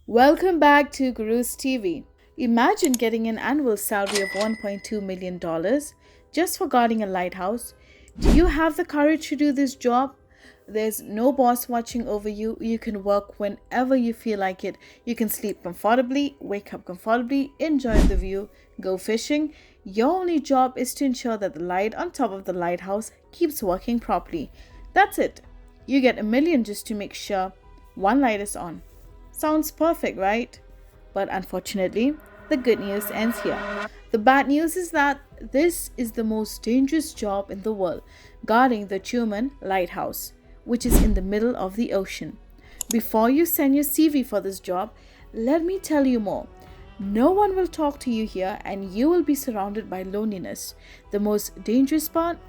Welcome back to Guru's TV. Imagine getting an annual salary of $1.2 million dollars just for guarding a lighthouse. Do you have the courage to do this job? There's no boss watching over you. You can work whenever you feel like it. You can sleep comfortably, wake up comfortably, enjoy the view, go fishing. Your only job is to ensure that the light on top of the lighthouse keeps working properly. That's it. You get a million just to make sure one light is on. Sounds perfect, right? But unfortunately, the good news ends here. The bad news is that this is the most dangerous job in the world, guarding the Truman Lighthouse, which is in the middle of the ocean. Before you send your CV for this job, let me tell you more. No one will talk to you here, and you will be surrounded by loneliness. The most dangerous part,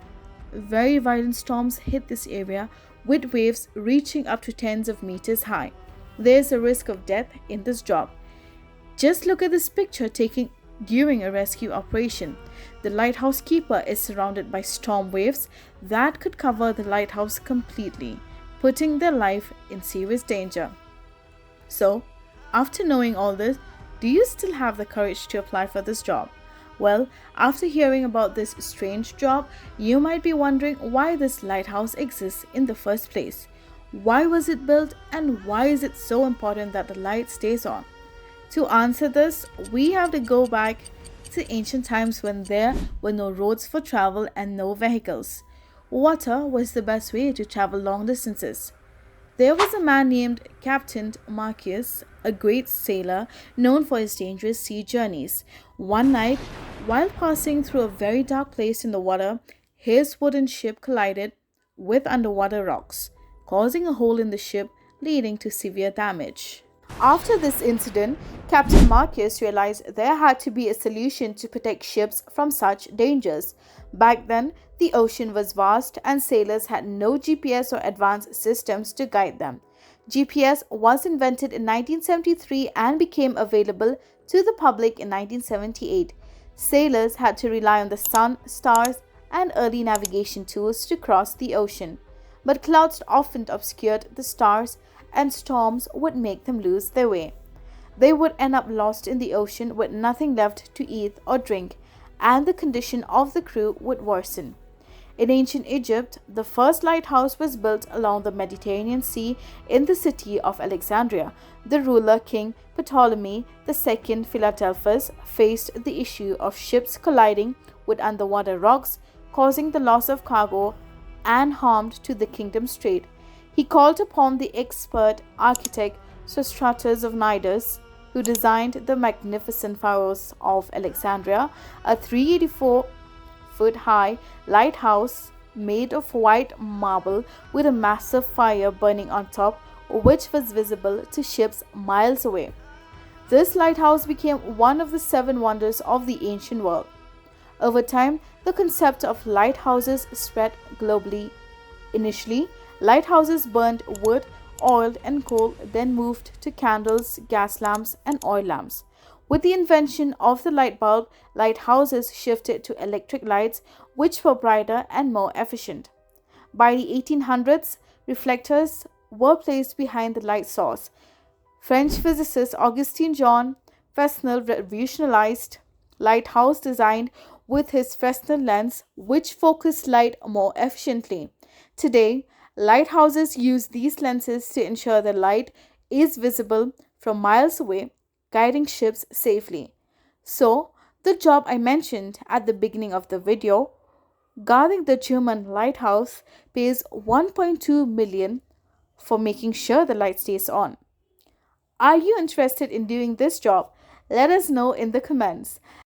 very violent storms hit this area with waves reaching up to tens of meters high. There's a risk of death in this job. Just look at this picture taken during a rescue operation. The lighthouse keeper is surrounded by storm waves that could cover the lighthouse completely, putting their life in serious danger. So, after knowing all this, do you still have the courage to apply for this job? Well, after hearing about this strange job, you might be wondering why this lighthouse exists in the first place. Why was it built, and why is it so important that the light stays on? To answer this, we have to go back to ancient times when there were no roads for travel and no vehicles. Water was the best way to travel long distances. There was a man named Captain Marcus, a great sailor known for his dangerous sea journeys. One night, while passing through a very dark place in the water, his wooden ship collided with underwater rocks, causing a hole in the ship, leading to severe damage. After this incident, Captain Marcus realized there had to be a solution to protect ships from such dangers. Back then, the ocean was vast and sailors had no GPS or advanced systems to guide them. GPS was invented in 1973 and became available to the public in 1978. Sailors had to rely on the sun, stars, and early navigation tools to cross the ocean. But clouds often obscured the stars, and storms would make them lose their way. They would end up lost in the ocean with nothing left to eat or drink, and the condition of the crew would worsen. In ancient Egypt, the first lighthouse was built along the Mediterranean Sea in the city of Alexandria. The ruler King Ptolemy II Philadelphus faced the issue of ships colliding with underwater rocks, causing the loss of cargo and harm to the kingdom's trade. He called upon the expert architect Sostratus of Cnidus, who designed the magnificent Pharos of Alexandria, a 384-foot-high lighthouse made of white marble with a massive fire burning on top, which was visible to ships miles away. This lighthouse became one of the seven wonders of the ancient world. Over time, the concept of lighthouses spread globally. Initially, lighthouses burned wood, oil, and coal, then moved to candles, gas lamps, and oil lamps. With the invention of the light bulb, lighthouses shifted to electric lights, which were brighter and more efficient. By the 1800s, reflectors were placed behind the light source. French physicist Augustin Jean Fresnel revolutionized lighthouse design with his Fresnel lens, which focused light more efficiently. Today, lighthouses use these lenses to ensure the light is visible from miles away, guiding ships safely. So, the job I mentioned at the beginning of the video, guarding the German lighthouse, pays 1.2 million for making sure the light stays on. Are you interested in doing this job? Let us know in the comments.